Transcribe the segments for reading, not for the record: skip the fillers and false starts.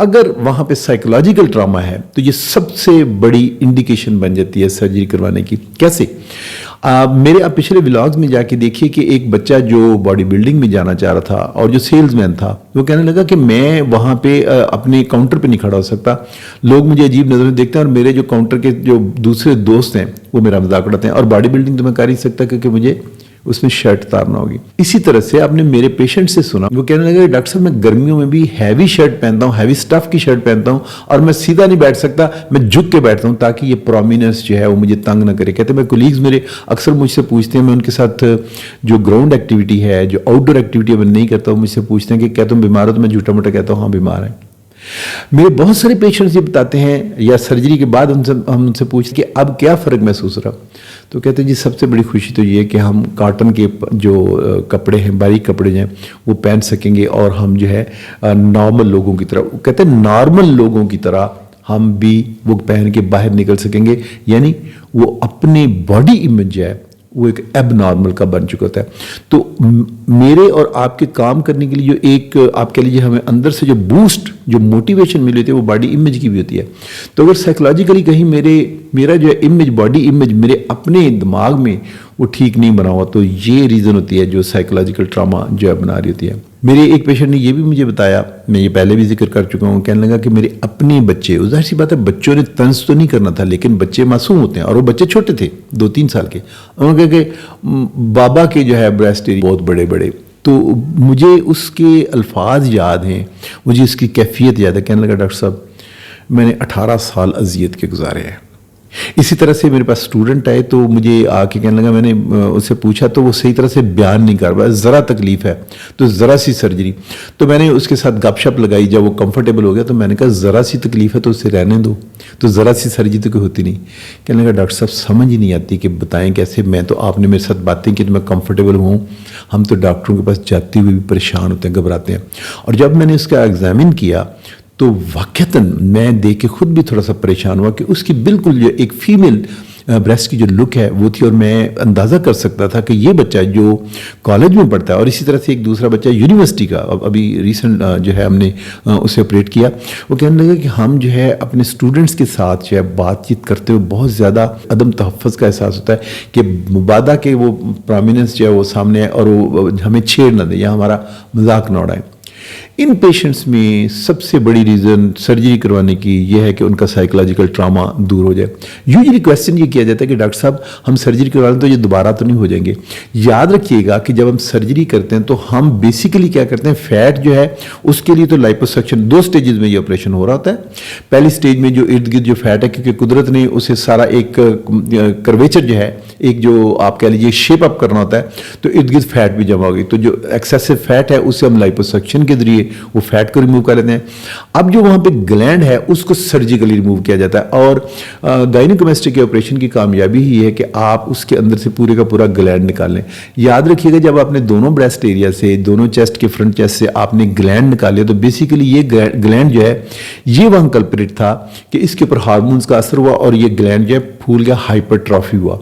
اگر وہاں پہ سائیکولوجیکل ٹراما ہے تو یہ سب سے بڑی انڈیکیشن بن جاتی ہے سرجری کروانے کی. کیسے؟ میرے آپ پچھلے ولاگز میں جا کے دیکھیے کہ ایک بچہ جو باڈی بلڈنگ میں جانا چاہ رہا تھا اور جو سیلز مین تھا وہ کہنے لگا کہ میں وہاں پہ اپنے کاؤنٹر پہ نہیں کھڑا ہو سکتا, لوگ مجھے عجیب نظر دیکھتے ہیں اور میرے جو کاؤنٹر کے جو دوسرے دوست ہیں وہ میرا مذاق اڑاتے ہیں, اور باڈی بلڈنگ تو میں کر ہی سکتا کیونکہ مجھے اس میں شرٹ اتارنا ہوگی. اسی طرح سے آپ نے میرے پیشنٹ سے سنا, وہ کہنے لگا کہ ڈاکٹر صاحب میں گرمیوں میں بھی ہیوی شرٹ پہنتا ہوں, ہیوی سٹف کی شرٹ پہنتا ہوں, اور میں سیدھا نہیں بیٹھ سکتا, میں جھک کے بیٹھتا ہوں تاکہ یہ پرومیننس جو ہے وہ مجھے تنگ نہ کرے. کہتے ہیں میں کولیگز میرے اکثر مجھ سے پوچھتے ہیں, میں ان کے ساتھ جو گراؤنڈ ایکٹیویٹی ہے, جو آؤٹ ڈور ایکٹیویٹی میں نہیں کرتا ہوں, مجھ سے پوچھتے ہیں کہ کیا تم بیمار ہو؟ تو میں جھوٹا موٹا کہتا ہوں ہاں بیمار ہیں. میرے بہت سارے پیشنٹس یہ بتاتے ہیں, یا سرجری کے بعد ہم ان سے پوچھتے ہیں کہ اب کیا فرق محسوس ہو رہا, تو کہتے ہیں جی سب سے بڑی خوشی تو یہ ہے کہ ہم کاٹن کے جو کپڑے ہیں, باریک کپڑے ہیں, وہ پہن سکیں گے, اور ہم جو ہے نارمل لوگوں کی طرح, کہتے ہیں نارمل لوگوں کی طرح ہم بھی وہ پہن کے باہر نکل سکیں گے. یعنی وہ اپنی باڈی امیج جو ہے وہ ایک ایب نارمل کا بن چکا ہوتا ہے. تو میرے اور آپ کے کام کرنے کے لیے جو ایک آپ کہہ لیجیے ہمیں اندر سے جو بوسٹ, جو موٹیویشن ملی ہوتی ہے, وہ باڈی امیج کی بھی ہوتی ہے. تو اگر سائیکولوجیکلی کہیں میرا جو امیج, باڈی امیج میرے اپنے دماغ میں وہ ٹھیک نہیں بنا ہوا, تو یہ ریزن ہوتی ہے جو سائیکولوجیکل ٹراما جو ہے بنا رہی ہوتی ہے. میرے ایک پیشنٹ نے یہ بھی مجھے بتایا, میں یہ پہلے بھی ذکر کر چکا ہوں, کہنے لگا کہ میرے اپنے بچے, ظاہر سی بات ہے بچوں نے طنز تو نہیں کرنا تھا, لیکن بچے معصوم ہوتے ہیں, اور وہ بچے چھوٹے تھے 2-3 سال کے, انہوں نے کہا کہ بابا کے جو ہے بریسٹ ایریا بہت بڑے بڑے. تو مجھے اس کے الفاظ یاد ہیں, مجھے اس کی کیفیت یاد ہے. کہنے لگا ڈاکٹر صاحب میں نے 18 سال اذیت کے گزارے ہیں. اسی طرح سے میرے پاس اسٹوڈنٹ آئے تو مجھے آ کے کہنے لگا, میں نے اس سے پوچھا تو وہ صحیح طرح سے بیان نہیں کر پایا, ذرا تکلیف ہے تو ذرا سی سرجری. تو میں نے اس کے ساتھ گپ شپ لگائی, جب وہ کمفرٹیبل ہو گیا تو میں نے کہا ذرا سی تکلیف ہے تو اسے رہنے دو, تو ذرا سی سرجری تو کوئی ہوتی نہیں. کہنے لگا ڈاکٹر صاحب سمجھ ہی نہیں آتی کہ بتائیں کیسے, میں تو آپ نے میرے ساتھ باتیں کی تو میں کمفرٹیبل ہوں, ہم تو ڈاکٹروں کے پاس جاتے ہوئے بھی پریشان ہوتے ہیں, گھبراتے ہیں. اور جب میں نے اس کا ایگزامن کیا تو واقعتاً میں دیکھ کے خود بھی تھوڑا سا پریشان ہوا کہ اس کی بالکل جو ایک فیمیل بریسٹ کی جو لک ہے وہ تھی, اور میں اندازہ کر سکتا تھا کہ یہ بچہ جو کالج میں پڑھتا ہے, اور اسی طرح سے ایک دوسرا بچہ یونیورسٹی کا, ابھی ریسنٹ جو ہے ہم نے اسے آپریٹ کیا, وہ کہنے لگا کہ ہم جو ہے اپنے اسٹوڈنٹس کے ساتھ جو ہے بات چیت کرتے ہوئے بہت زیادہ عدم تحفظ کا احساس ہوتا ہے کہ مبادہ کے وہ پرومیننس جو ہے وہ سامنے ہے, اور وہ ہمیں چھیڑ نہ دیں یا ہمارا مذاق نہ اڑائیں. ان پیشنٹس میں سب سے بڑی ریزن سرجری کروانے کی یہ ہے کہ ان کا سائیکولوجیکل ٹراما دور ہو جائے. یوزلی کویسچن یہ کیا جاتا ہے کہ ڈاکٹر صاحب ہم سرجری کروا لیں تو یہ دوبارہ تو نہیں ہو جائیں گے. یاد رکھیے گا کہ جب ہم سرجری کرتے ہیں تو ہم بیسیکلی کیا کرتے ہیں, فیٹ جو ہے اس کے لیے تو لائپوسکشن 2 سٹیجز میں یہ آپریشن ہو رہا ہوتا ہے. پہلی سٹیج میں جو ارد گرد جو فیٹ ہے, کیونکہ قدرت نے اسے سارا ایک کرویچر جو ہے, ایک جو آپ کہہ لیجیے شیپ اپ کرنا ہوتا ہے, تو ارد گرد فیٹ بھی جمع ہوگی, تو جو ایکسیسو فیٹ ہے اسے ہم لائپوسکشن کے ذریعے وہ فیٹ کو ریموو کر لیتے ہیں. اب جو وہاں پہ گلینڈ ہے اس کو سرجیکلی ریموو کیا جاتا ہے, اور گائنیکومیسٹری کے آپریشن کی کامیابی ہی ہے کہ آپ اس کے اندر سے پورے کا پورا گلینڈ نکال لیں. یاد رکھیے گا جب آپ نے دونوں بریسٹ ایریا سے, دونوں چیسٹ کے فرنٹ چیسٹ سے آپ نے گلینڈ نکالے, تو بیسیکلی یہ گلینڈ جو ہے یہ وہاں کلپریٹ تھا کہ اس کے اوپر ہارمونز کا اثر ہوا, اور یہ گلینڈ جو ہے پھول گیا, ہائپر ٹرافی ہوا.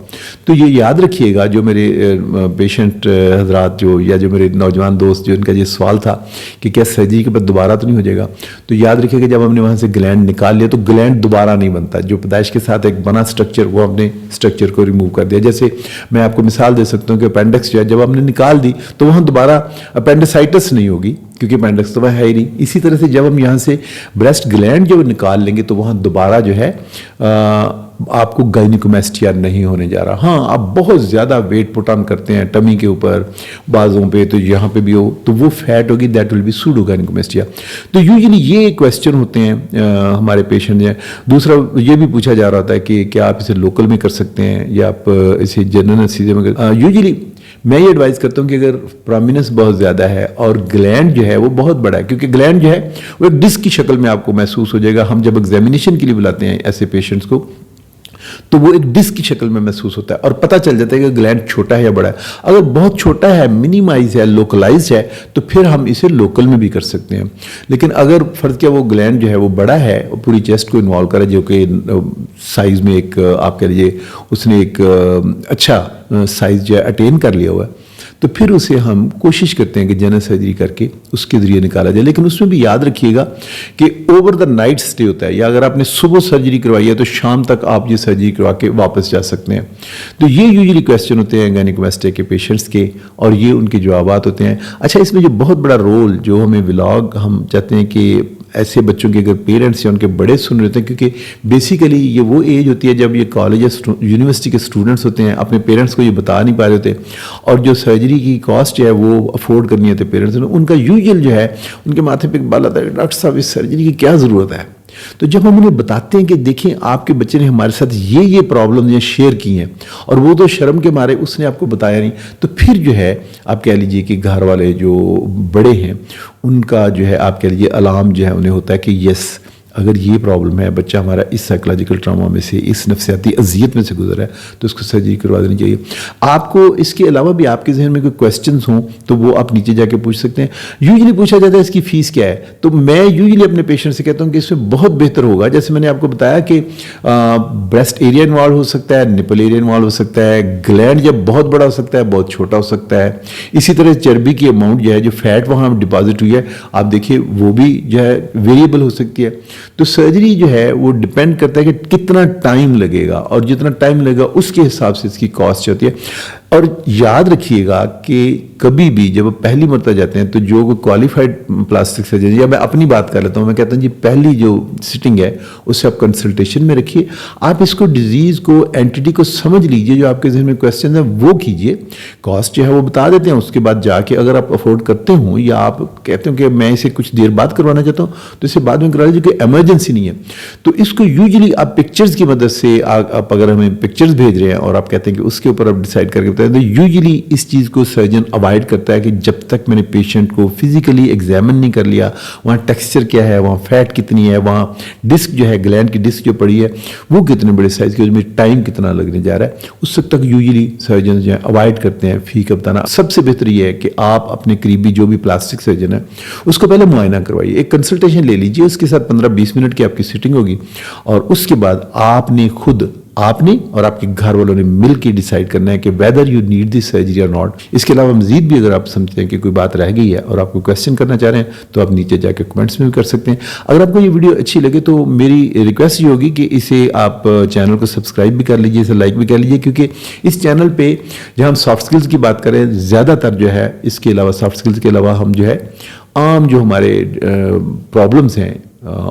تو یہ یاد رکھیے گا جو میرے پیشنٹ حضرات جو, یا جو میرے نوجوان دوست جو ان کا یہ سوال تھا کہ کیا سرجری کے بعد دوبارہ تو نہیں ہو جائے گا, تو یاد رکھیے کہ جب ہم نے وہاں سے گلینڈ نکال لیا تو گلینڈ دوبارہ نہیں بنتا. جو پیدائش کے ساتھ ایک بنا سٹرکچر, وہ ہم نے سٹرکچر کو ریموو کر دیا. جیسے میں آپ کو مثال دے سکتا ہوں کہ اپینڈکس جو ہے جب ہم نے نکال دی تو وہاں دوبارہ اپینڈسائٹس نہیں ہوگی, کیونکہ اپینڈکس تو ہے ہی نہیں. اسی طرح سے جب ہم یہاں سے بریسٹ گلینڈ جو نکال لیں گے تو وہاں دوبارہ جو ہے آپ کو گائنیکومیسٹیا نہیں ہونے جا رہا. ہاں آپ بہت زیادہ ویٹ پٹ آن کرتے ہیں ٹمی کے اوپر, بازوں پہ, تو یہاں پہ بھی ہو تو وہ فیٹ ہوگی, دیٹ ول بی سوڈو گائنیکومیسٹیا. تو یوزلی یہ کویسچن ہوتے ہیں ہمارے پیشنٹ ہیں. دوسرا یہ بھی پوچھا جا رہا ہوتا ہے کہ کیا آپ اسے لوکل میں کر سکتے ہیں یا آپ اسے جنرل انستھیزیا میں یوزلی میں یہ ایڈوائز کرتا ہوں کہ اگر پرومیننس بہت زیادہ ہے اور گلینڈ جو ہے وہ بہت بڑا ہے, کیونکہ گلینڈ جو ہے وہ ایک ڈسک کی شکل میں آپ کو محسوس ہو جائے گا. ہم جب ایگزامینیشن کے لیے بلاتے ہیں ایسے پیشنٹس کو تو وہ ایک ڈسک کی شکل میں محسوس ہوتا ہے, اور پتہ چل جاتا ہے کہ گلینڈ چھوٹا ہے یا بڑا ہے. اگر بہت چھوٹا ہے, منیمائز ہے, لوکلائز ہے, تو پھر ہم اسے لوکل میں بھی کر سکتے ہیں. لیکن اگر فرض کیا وہ گلینڈ جو ہے وہ بڑا ہے, پوری چیسٹ کو انوالو کرے, جو کہ سائز میں ایک آپ کہہ لیجیے اس نے ایک اچھا سائز جو ہے اٹین کر لیا ہوا ہے, تو پھر اسے ہم کوشش کرتے ہیں کہ جنرل سرجری کر کے اس کے ذریعے نکالا جائے. لیکن اس میں بھی یاد رکھیے گا کہ اوور دا نائٹ سٹے ہوتا ہے, یا اگر آپ نے صبح سرجری کروائی ہے تو شام تک آپ یہ سرجری کروا کے واپس جا سکتے ہیں. تو یہ یوزلی کویسچن ہوتے ہیں گائنیکوماسٹیا کے پیشنٹس کے, اور یہ ان کے جوابات ہوتے ہیں. اچھا, اس میں جو بہت بڑا رول جو ہمیں ولاگ ہم چاہتے ہیں کہ ایسے بچوں کے اگر پیرنٹس یا ان کے بڑے سن رہے ہیں, کیونکہ بیسیکلی یہ وہ ایج ہوتی ہے جب یہ کالج یا یونیورسٹی کے اسٹوڈنٹس ہوتے ہیں, اپنے پیرنٹس کو یہ بتا نہیں پا رہے ہوتے, اور جو سرجری کی کاسٹ جو ہے وہ افورڈ کرنی ہوتی ہے پیرنٹس نے, ان کا یوزل جو ہے ان کے ماتھے پہ بال آتا ہے کہ ڈاکٹر صاحب اس سرجری کی کیا ضرورت ہے. تو جب ہم انہیں بتاتے ہیں کہ دیکھیں آپ کے بچے نے ہمارے ساتھ یہ پرابلم شیئر کی ہیں, اور وہ تو شرم کے مارے اس نے آپ کو بتایا نہیں, تو پھر جو ہے آپ کہہ لیجئے کہ گھر والے جو بڑے ہیں ان کا جو ہے آپ کہہ لیجئے الارم جو ہے انہیں ہوتا ہے کہ یس, اگر یہ پرابلم ہے, بچہ ہمارا اس سائیکولوجیکل ٹراما میں سے, اس نفسیاتی اذیت میں سے گزر ہے, تو اس کو سرجری کروا دینی چاہیے. آپ کو اس کے علاوہ بھی آپ کے ذہن میں کوئی کویسچنز ہوں تو وہ آپ نیچے جا کے پوچھ سکتے ہیں. یوزلی پوچھا جاتا ہے اس کی فیس کیا ہے, تو میں یوزلی اپنے پیشنٹ سے کہتا ہوں کہ اس میں بہت بہتر ہوگا, جیسے میں نے آپ کو بتایا کہ بریسٹ ایریا انوالو ہو سکتا ہے, نپل ایریا انوالو ہو سکتا ہے, گلینڈ جب بہت بڑا ہو سکتا ہے, بہت چھوٹا ہو سکتا ہے, اسی طرح چربی کی اماؤنٹ جو ہے, جو فیٹ وہاں ڈپازٹ ہوئی ہے, آپ دیکھیے وہ بھی جو ہے ویریبل ہو سکتی ہے. تو سرجری جو ہے وہ ڈپینڈ کرتا ہے کہ کتنا ٹائم لگے گا, اور جتنا ٹائم لگے گا اس کے حساب سے اس کی کاسٹ ہوتی ہے. اور یاد رکھیے گا کہ کبھی بھی جب آپ پہلی مرتبہ جاتے ہیں تو جو کوالیفائڈ پلاسٹک سرجن, یا میں اپنی بات کر لیتا ہوں, میں کہتا ہوں جی پہلی جو سٹنگ ہے اس سے آپ کنسلٹیشن میں رکھیے, آپ اس کو ڈیزیز کو اینٹیٹی کو سمجھ لیجئے, جو آپ کے ذہن میں کویسچن ہیں وہ کیجئے, کاسٹ جو ہے وہ بتا دیتے ہیں. اس کے بعد جا کے اگر آپ افورڈ کرتے ہوں یا آپ کہتے ہوں کہ میں اسے کچھ دیر بعد کروانا چاہتا ہوں تو اسے بعد میں کرا لیجیے, کہ ایمرجنسی نہیں ہے. تو اس کو یوزلی آپ پکچرز کی مدد سے, آپ اگر ہمیں پکچرز بھیج رہے ہیں اور آپ کہتے ہیں کہ اس کے اوپر آپ ڈیسائیڈ کر کے بتائیں, تو یوزلی اس چیز کو سرجن اوائڈ کرتا ہے کہ جب تک میں نے پیشنٹ کو فزیکلی ایگزامن نہیں کر لیا, وہاں ٹیکسچر کیا ہے, وہاں فیٹ کتنی ہے, وہاں ڈسک جو ہے گلینڈ کی ڈسک جو پڑی ہے وہ کتنے بڑے سائز کی, اس میں ٹائم کتنا لگنے جا رہا ہے, اس وقت تک یوزلی سرجن جو ہے اوائڈ کرتے ہیں فی کا بتانا. سب سے بہتر یہ ہے کہ آپ اپنے قریبی جو بھی پلاسٹک سرجن ہے اس کو پہلے معائنہ کروائیے, ایک کنسلٹیشن لے لیجیے, اس کے ساتھ 15-20 منٹ کی آپ کی سٹنگ ہوگی, اور اس کے بعد آپ نے خود, آپ نے اور آپ کے گھر والوں نے مل کے ڈیسائیڈ کرنا ہے کہ whether you need this surgery اور ناٹ. اس کے علاوہ مزید بھی اگر آپ سمجھتے ہیں کہ کوئی بات رہ گئی ہے اور آپ کو کویسچن کرنا چاہ رہے ہیں تو آپ نیچے جا کے کمنٹس میں بھی کر سکتے ہیں. اگر آپ کو یہ ویڈیو اچھی لگے تو میری ریکویسٹ یہ ہوگی کہ اسے آپ چینل کو سبسکرائب بھی کر لیجیے, اسے لائک بھی کر لیجیے, کیونکہ اس چینل پہ جہاں ہم سافٹ سکلز کی بات کریں, زیادہ تر جو ہے اس کے علاوہ سافٹ سکلز کے علاوہ ہم جو ہے عام جو ہمارے پرابلمس ہیں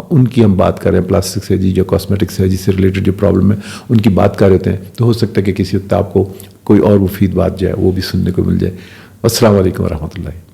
ان کی ہم بات کر رہے ہیں, پلاسٹک سرجری جو کاسمیٹک سرجری سے ریلیٹڈ جو پرابلم ہے ان کی بات کر رہے ہوتے ہیں. تو ہو سکتا ہے کہ کسی وقت آپ کو کوئی اور مفید بات جو ہے وہ بھی سننے کو مل جائے. السلام علیکم ورحمۃ اللہ.